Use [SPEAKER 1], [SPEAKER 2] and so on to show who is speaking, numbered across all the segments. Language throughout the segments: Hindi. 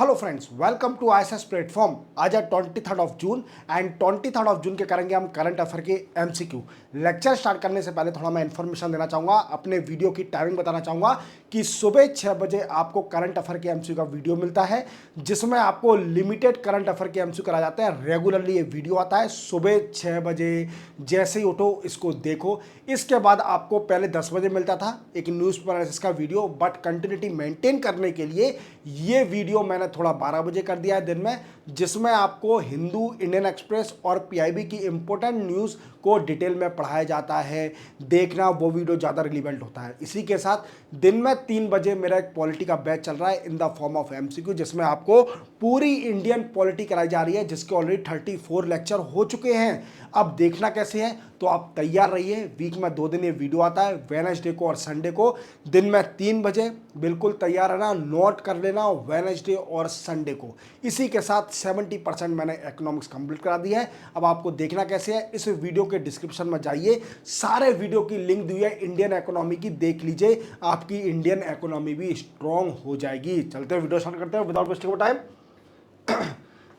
[SPEAKER 1] Hello friends, welcome to ISS platform. आज है 23 of June and 23 of June के करेंगे हम करंट अफेयर के एमसीक्यू। लेक्चर स्टार्ट करने से पहले थोड़ा मैं इन्फॉर्मेशन देना चाहूँगा, अपने वीडियो की टाइमिंग बताना चाहूँगा कि सुबह 6 बजे आपको करंट अफेयर के एमसीक्यू का वीडियो मिलता है, जिसमें आपको लिमिटेड करंट अफेयर के एमसीक्यू कराए जाते हैं। रेगुलरली ये वीडियो आता है सुबह 6 बजे, जैसे ही उठो इसको देखो। इसके बाद आपको पहले 10 बजे मिलता था एक न्यूज़पेपर एनालिसिस का वीडियो, बट कंटिन्यूटी मेंटेन करने के लिए ये वीडियो मैंने थोड़ा 12 बजे कर दिया है दिन में, जिसमें आपको हिंदू, इंडियन एक्सप्रेस और पीआईबी की इंपॉर्टेंट न्यूज़ को डिटेल में पढ़ाया जाता है। देखना, वो वीडियो ज़्यादा रिलीवेंट होता है। इसी के साथ दिन में 3 बजे मेरा एक पॉलिटी का बैच चल रहा है in the form of MCQ, जिसमें आपको पूरी इंडियन पॉलिटी कराई जा रही है, जिसके ऑलरेडी 34 लेक्चर हो चुके हैं। अब देखना कैसे है, तो आप तैयार रहिए। वीक में 2 दिन ये वीडियो आता है, वेडनेसडे को और संडे को दिन में 3 बजे। बिल्कुल तैयार रहना, नोट कर लेना वेडनेसडे और संडे को। इसी के साथ 70% मैंने इकोनॉमिक्स कंप्लीट करा दिया है। अब आपको देखना कैसे है, इस वीडियो के डिस्क्रिप्शन में जाइए, सारे वीडियो की लिंक दी है इंडियन इकोनॉमी की, देख लीजिए। आपकी इंडियन इकोनॉमी भी स्ट्रॉन्ग हो जाएगी। चलते हैं, वीडियो स्टार्ट करते हैं विदाउट वेस्टिंग टाइम।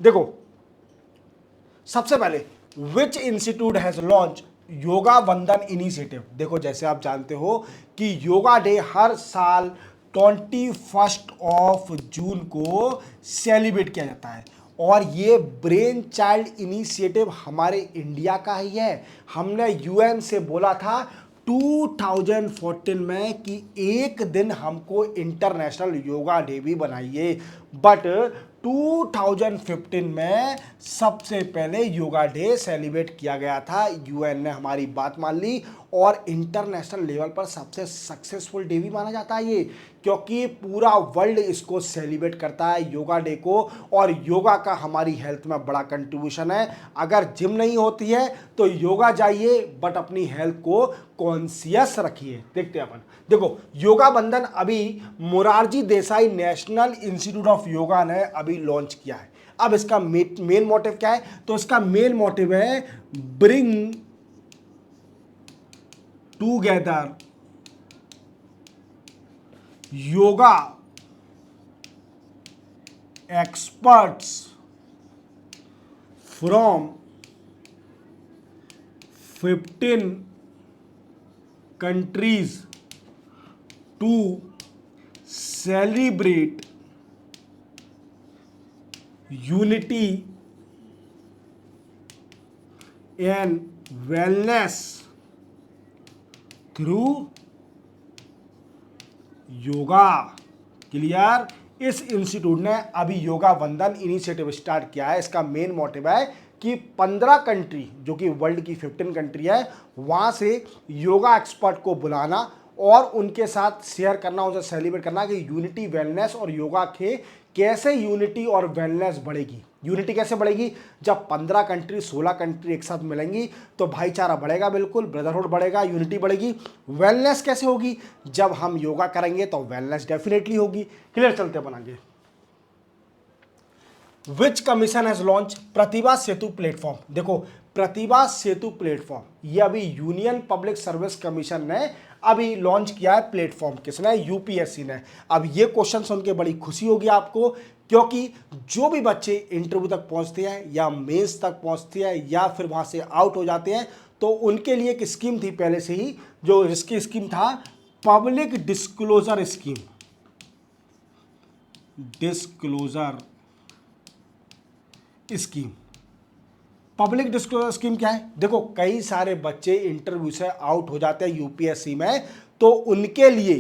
[SPEAKER 1] देखो, सबसे पहले which institute has launch yoga वंदन इनिशिएटिव। देखो, जैसे आप जानते हो कि योगा डे हर साल 21 ऑफ जून को सेलिब्रेट किया जाता है, और ये ब्रेन चाइल्ड इनिशिएटिव हमारे इंडिया का ही है। हमने यूएन से बोला था 2014 में कि एक दिन हमको इंटरनेशनल योगा डे भी बनाइए, बट 2015 में सबसे पहले योगा डे सेलिब्रेट किया गया था। यूएन ने हमारी बात मान ली और इंटरनेशनल लेवल पर सबसे सक्सेसफुल डे भी माना जाता है ये, क्योंकि पूरा वर्ल्ड इसको सेलिब्रेट करता है योगा डे को। और योगा का हमारी हेल्थ में बड़ा कंट्रीब्यूशन है। अगर जिम नहीं होती है तो योगा जाइए, बट अपनी हेल्थ को कॉन्शियस रखिए। देखते हैं अपन। देखो, योगा बंधन अभी Morarji Desai national institute of yoga ने अभी लॉन्च किया है। अब इसका मेन मोटिव क्या है, तो इसका मेन मोटिव है bring together yoga experts from 15 countries to celebrate unity and wellness through yoga. Clear? इस इंस्टीट्यूट ने अभी योगा वंदन इनिशिएटिव स्टार्ट किया है। इसका मेन मोटिव है कि 15 कंट्री, जो कि वर्ल्ड की 15 कंट्री है, वहाँ से योगा एक्सपर्ट को बुलाना और उनके साथ शेयर करना, उनसे सेलिब्रेट करना कि यूनिटी, वेलनेस और योगा के कैसे यूनिटी और वेलनेस बढ़ेगी। यूनिटी कैसे बढ़ेगी? जब 15 कंट्री, 16 कंट्री एक साथ मिलेंगी तो भाईचारा बढ़ेगा, बिल्कुल ब्रदरहुड बढ़ेगा, यूनिटी बढ़ेगी। वेलनेस कैसे होगी? जब हम योगा करेंगे तो वेलनेस डेफिनेटली होगी। क्लियर? चलते बनाएंगे। Which commission has launch Pratibha Setu platform. देखो, प्रतिभा सेतु प्लेटफॉर्म ये अभी यूनियन पब्लिक सर्विस कमीशन ने अभी लॉन्च किया है प्लेटफॉर्म। किसने? यूपीएससी ने। अब ये क्वेश्चन सुन के बड़ी खुशी होगी आपको, क्योंकि जो भी बच्चे इंटरव्यू तक पहुंचते हैं या मेंस तक पहुंचते हैं या फिर वहां से आउट हो जाते हैं, तो उनके लिए एक स्कीम थी पहले से ही, जो इसकी स्कीम था public disclosure scheme. Disclosure scheme. Public disclosure scheme क्या है? देखो, कई सारे बच्चे इंटरव्यू से आउट हो जाते हैं यूपीएससी में, तो उनके लिए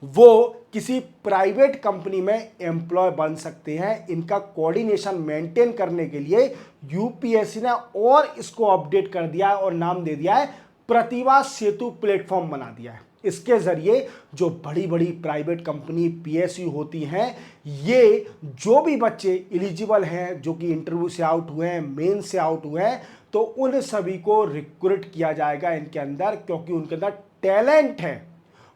[SPEAKER 1] वो किसी प्राइवेट कंपनी में एम्प्लॉय बन सकते हैं। इनका कोऑर्डिनेशन मेंटेन करने के लिए यूपीएससी ने और इसको अपडेट कर दिया है और नाम दे दिया है प्रतिभा सेतु प्लेटफॉर्म बना दिया है। इसके जरिए जो बड़ी बड़ी प्राइवेट कंपनी पीएसयू होती हैं, ये जो भी बच्चे एलिजिबल हैं, जो कि इंटरव्यू से आउट हुए हैं, मेन से आउट हुए हैं, तो उन सभी को रिक्रूट किया जाएगा इनके अंदर, क्योंकि उनके अंदर टैलेंट है।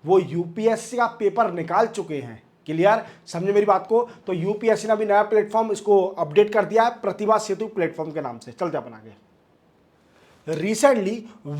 [SPEAKER 1] वो यूपीएससी का पेपर निकाल चुके हैं। क्लियर? समझे मेरी बात को? तो यूपीएससी ने अभी नया प्लेटफॉर्म इसको अपडेट कर दिया है प्रतिभा सेतु प्लेटफॉर्म के नाम से। चलते अपन आगे। Recently,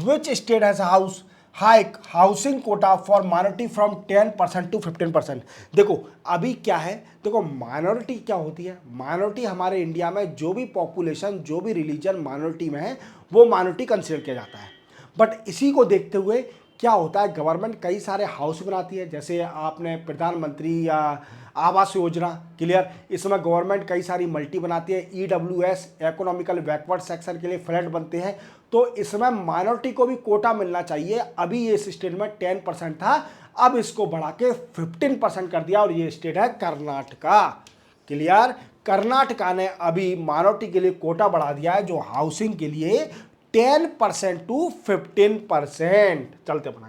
[SPEAKER 1] which state has housed hike housing quota for minority from 10% to 15%। देखो अभी क्या है, देखो माइनॉरिटी क्या होती है, माइनॉरिटी हमारे इंडिया में जो भी पॉपुलेशन जो भी रिलीजन माइनॉरिटी में है वो माइनॉरिटी कंसिडर किया जाता है। बट इसी को देखते हुए क्या होता है, गवर्नमेंट कई सारे हाउस बनाती है, जैसे आपने प्रधानमंत्री या आवास योजना, क्लियर, इसमें गवर्नमेंट कई सारी मल्टी बनाती है, ईडब्ल्यूएस इकोनॉमिकल बैकवर्ड सेक्शन के लिए फ्लैट बनते हैं, तो इसमें माइनॉरिटी को भी कोटा मिलना चाहिए। अभी ये स्टेट में 10% था, अब इसको बढ़ा के 15% कर दिया और ये स्टेट है कर्नाटका, क्लियर। कर्नाटका ने अभी माइनॉरिटी के लिए कोटा बढ़ा दिया है जो हाउसिंग के लिए 10% टू 15%। चलते बनाए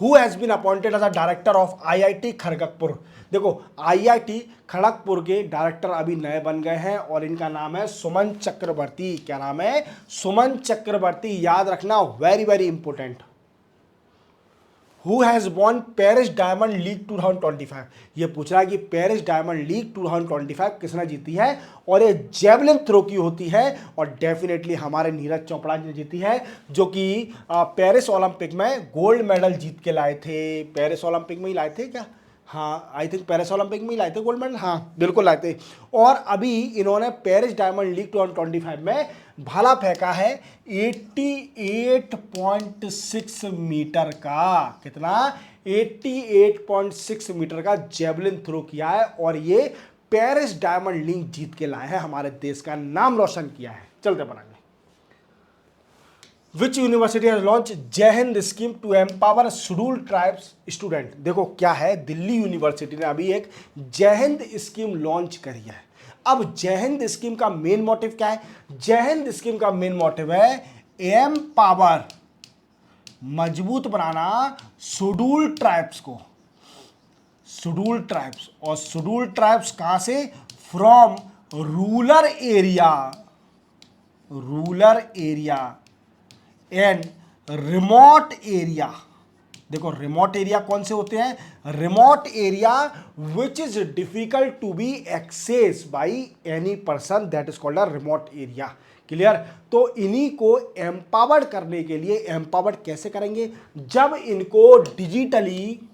[SPEAKER 1] who has been appointed as a director of IIT Kharagpur. देखो आईआईटी खड़गपुर के डायरेक्टर अभी नए बन गए हैं और इनका नाम है सुमन चक्रवर्ती। क्या नाम है, सुमन चक्रवर्ती, याद रखना, very very important. Who has won Paris diamond league 2025, ये पूछ रहा है कि पेरिस डायमंड लीग 2025 किसने जीती है, और ये जेवलिन थ्रो की होती है और डेफिनेटली हमारे नीरज चोपड़ा ने जीती है, जो कि पेरिस ओलंपिक में गोल्ड मेडल जीत के लाए थे। पेरिस ओलंपिक में ही लाए थे क्या, हाँ आई थिंक पेरिस ओलंपिक में ही लाए थे गोल्ड मेडल, हाँ बिल्कुल लाए थे। और अभी इन्होंने पेरिस डायमंड लीग 2025 में भाला फेंका है 88.6 मीटर का, कितना, 88.6 मीटर का जेवलिन थ्रो किया है और ये पेरिस डायमंड लीग जीत के लाए हैं, हमारे देश का नाम रोशन किया है। चलते बनाएंगे। Which university has launch Jai Hind scheme to empower schedule tribes student. देखो क्या है, दिल्ली यूनिवर्सिटी ने अभी एक जय हिंद स्कीम लॉन्च करी है। अब जय हिंद स्कीम का मेन मोटिव क्या है, जय हिंद स्कीम का मेन मोटिव है एम्पावर, मजबूत बनाना शेड्यूल ट्राइब्स को, शेड्यूल ट्राइब्स, और शेड्यूल ट्राइब्स कहां से, from rural area, rural area and remote area. देखो रिमोट एरिया कौन से होते हैं, remote area which is difficult to be access by any person, that is called a remote area, clear. तो इन्हीं को एम्पावर्ड करने के लिए, एम्पावर्ड कैसे करेंगे, जब इनको digitally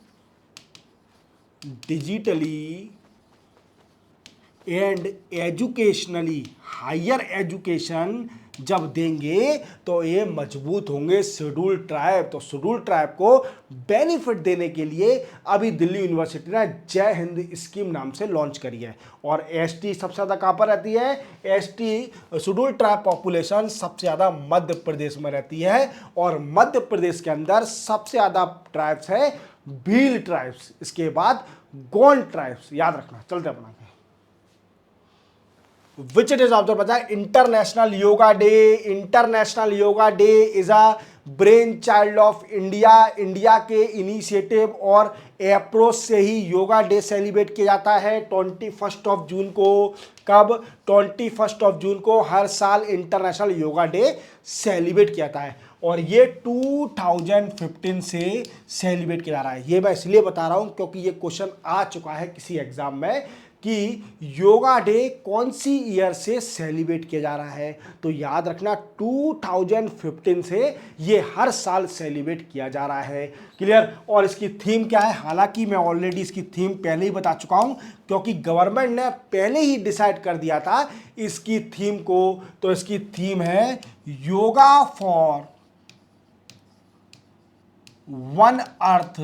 [SPEAKER 1] and educationally, higher education जब देंगे तो ये मजबूत होंगे शेड्यूल ट्राइब। तो शेड्यूल ट्राइब को बेनिफिट देने के लिए अभी दिल्ली यूनिवर्सिटी ने जय हिंद स्कीम नाम से लॉन्च करी है। और एसटी सबसे ज़्यादा कहाँ पर रहती है, एसटी शेड्यूल ट्राइब पॉपुलेशन सबसे ज़्यादा मध्य प्रदेश में रहती है, और मध्य प्रदेश के अंदर सबसे ज़्यादा ट्राइब्स है भील ट्राइब्स, इसके बाद गोंड ट्राइब्स, याद रखना। चलते अपना विच इट इज ऑब्जर्व पता है, international yoga day, international yoga day is a brain child of India. India के इनिशिएटिव और अप्रोच से ही योगा डे सेलिब्रेट किया जाता है 21 ऑफ जून को। कब, 21 ऑफ जून को हर साल इंटरनेशनल योगा डे सेलिब्रेट किया जाता है, और ये 2015 से सेलिब्रेट किया जा रहा है। ये मैं इसलिए बता रहा हूं क्योंकि ये क्वेश्चन आ चुका है किसी एग्जाम में कि योगा डे कौन सी ईयर से सेलिब्रेट किया जा रहा है, तो याद रखना 2015 से ये हर साल सेलिब्रेट किया जा रहा है, क्लियर। और इसकी थीम क्या है, हालांकि मैं ऑलरेडी इसकी थीम पहले ही बता चुका हूं क्योंकि गवर्नमेंट ने पहले ही डिसाइड कर दिया था इसकी थीम को। तो इसकी थीम है yoga for one earth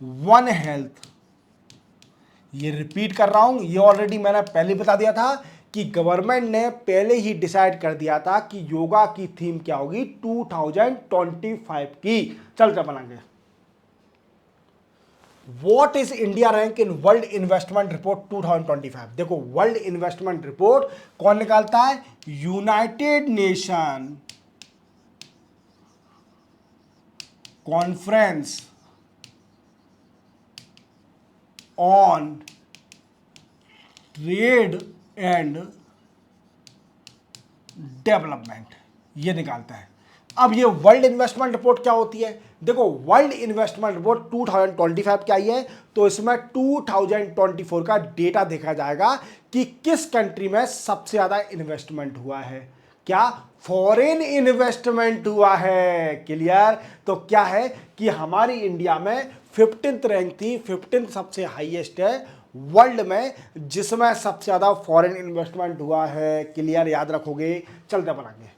[SPEAKER 1] one health. ये रिपीट कर रहा हूं, ये ऑलरेडी मैंने पहले बता दिया था कि गवर्नमेंट ने पहले ही डिसाइड कर दिया था कि योगा की थीम क्या होगी 2025 की। चलते बनाएंगे। What is India rank in world investment report 2025। देखो वर्ल्ड इन्वेस्टमेंट रिपोर्ट कौन निकालता है, United nation conference on trade and development, ये निकालता है। अब ये वर्ल्ड इन्वेस्टमेंट रिपोर्ट क्या होती है, देखो वर्ल्ड इन्वेस्टमेंट रिपोर्ट 2025 की आई है, तो इसमें 2024 का डेटा देखा जाएगा कि किस कंट्री में सबसे ज्यादा इन्वेस्टमेंट हुआ है, क्या फॉरेन इन्वेस्टमेंट हुआ है। क्लियर। तो क्या है कि हमारी इंडिया में 15th रैंक थी, 15th सबसे हाईएस्ट है वर्ल्ड में, जिसमें सबसे ज्यादा फॉरेन इन्वेस्टमेंट हुआ है। क्लियर, याद रखोगे। चलते बनाएंगे।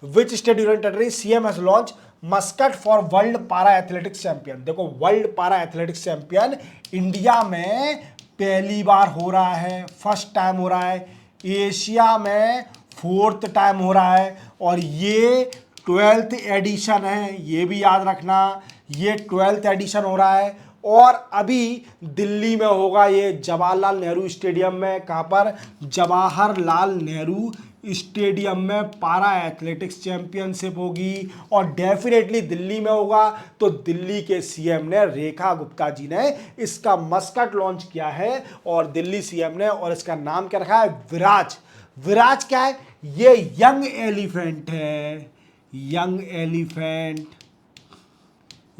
[SPEAKER 1] Which state union territory CM has launch mascot for world para athletics champion. देखो, world para athletics champion India में पहली बार हो रहा है, फर्स्ट टाइम हो रहा है। एशिया में 4th टाइम हो रहा है और ये 12th एडिशन है, ये भी याद रखना। ये 12th एडिशन हो रहा है और अभी दिल्ली में होगा ये जवाहरलाल नेहरू स्टेडियम में। कहाँ पर? जवाहरलाल नेहरू स्टेडियम में पारा एथलेटिक्स चैंपियनशिप होगी और डेफिनेटली दिल्ली में होगा। तो दिल्ली के सीएम ने, रेखा गुप्ता जी ने इसका मस्कट लॉन्च किया है और दिल्ली सीएम ने, और इसका नाम क्या रखा है? विराज। विराज क्या है? ये यंग एलिफेंट है, young elephant,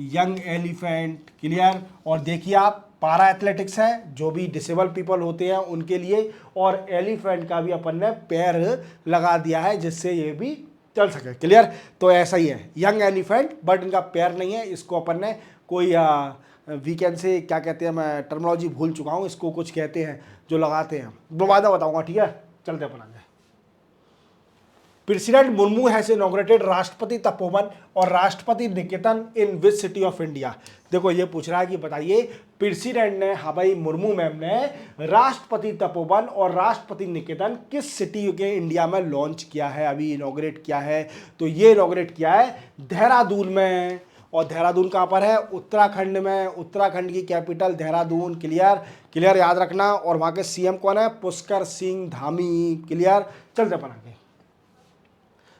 [SPEAKER 1] young elephant. Clear. और देखिए आप, पारा एथलेटिक्स है जो भी डिसेबल पीपल होते हैं उनके लिए, और एलिफेंट का भी अपन ने पैर लगा दिया है जिससे ये भी चल सके। क्लियर। तो ऐसा ही है, यंग एलिफेंट, बट इनका पैर नहीं है। इसको अपन ने कोई वीकेंड से क्या कहते हैं, मैं टर्मिनोलॉजी भूल चुका हूँ, इसको कुछ कहते हैं जो लगाते हैं, वो बाद में बताऊंगा। ठीक है, चलते अपन आगे। प्रेसिडेंट मुर्मू हैज इनॉग्रेटेड राष्ट्रपति तपोवन और राष्ट्रपति निकेतन इन विच सिटी ऑफ इंडिया। देखो, ये पूछ रहा है कि बताइए, प्रेसिडेंट ने, हाँ भाई मुर्मू मैम ने राष्ट्रपति तपोवन और राष्ट्रपति निकेतन किस सिटी के इंडिया में लॉन्च किया है, अभी इनॉग्रेट किया है? तो ये इनॉग्रेट किया है देहरादून में। और देहरादून कहाँ पर है? उत्तराखंड में। उत्तराखंड की कैपिटल देहरादून। क्लियर। क्लियर, याद रखना। और वहाँ के सीएम कौन है? पुष्कर सिंह धामी। क्लियर। चलते अपन आगे।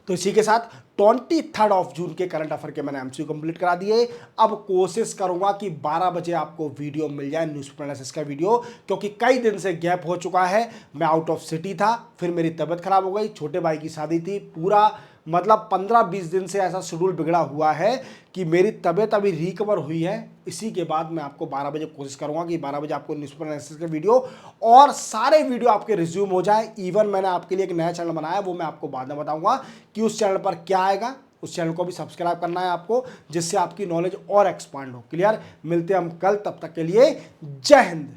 [SPEAKER 1] तो इसी के साथ 23 ऑफ जून के करंट अफेयर के मैंने एमसीक्यू कंप्लीट करा दिए। अब कोशिश करूंगा कि 12 बजे आपको वीडियो मिल जाए, न्यूज़पेपर एनालिसिस का वीडियो, क्योंकि कई दिन से गैप हो चुका है। मैं आउट ऑफ सिटी था, फिर मेरी तबीयत खराब हो गई, छोटे भाई की शादी थी, पूरा मतलब 15-20 दिन से ऐसा शेड्यूल बिगड़ा हुआ है कि मेरी तबीयत अभी रिकवर हुई है। इसी के बाद मैं आपको 12 बजे कोशिश करूंगा कि 12 बजे आपको न्यूज़पेपर एनालिसिस का वीडियो और सारे वीडियो आपके रिज्यूम हो जाए। इवन मैंने आपके लिए एक नया चैनल बनाया है, वो मैं आपको बाद में बताऊंगा कि उस चैनल पर क्या आएगा। उस चैनल को भी सब्सक्राइब करना है आपको, जिससे आपकी नॉलेज और एक्सपांड हो। क्लियर। मिलते हैं हम कल, तब तक के लिए जय हिंद।